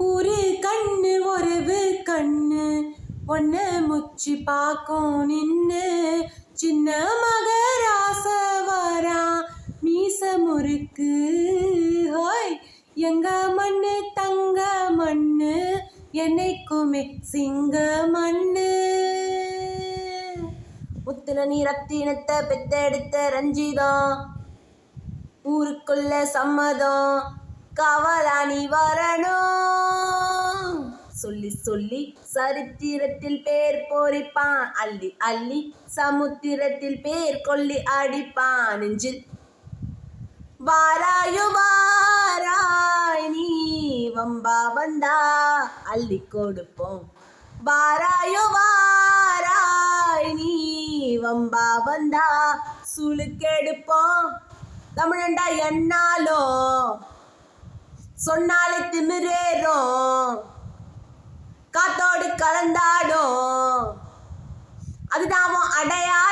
ஒரு கண்ணு உறவு கண்ணு ஒன்ன முச்சி பார்க்கும் நின்னு சின்ன மகராச வரா மீச முறுக்கு ஹோய் எங்க மண்ணு தங்க மண்ணு என்னைக்குமே சிங்க மண்ணு முத்துல நீ ரத்தினத்தை பெத்தெடுத்த ரஞ்சிதம் ஊருக்குள்ள சம்மதம் காவலா நீ வரணும் சொல்லி சொல்லி சரித்திரத்தில் பேர் போரிப்பான் அள்ளி அள்ளி சமுத்திரத்தில் பேர் கொள்ளி அடிப்பான் நெஞ்சில் வாராயு வாராய் நீ வம்பா வந்தா அள்ளி கொடுப்போம் வாராயு வாராய் நீ வம்பா வந்தா சுளுக்கெடுப்போம் தமிழண்டா என்னாலும் சொன்னாலே திமிரேறும் காத்தோடு கலந்தாடும் அதுதான் அடையாளம்.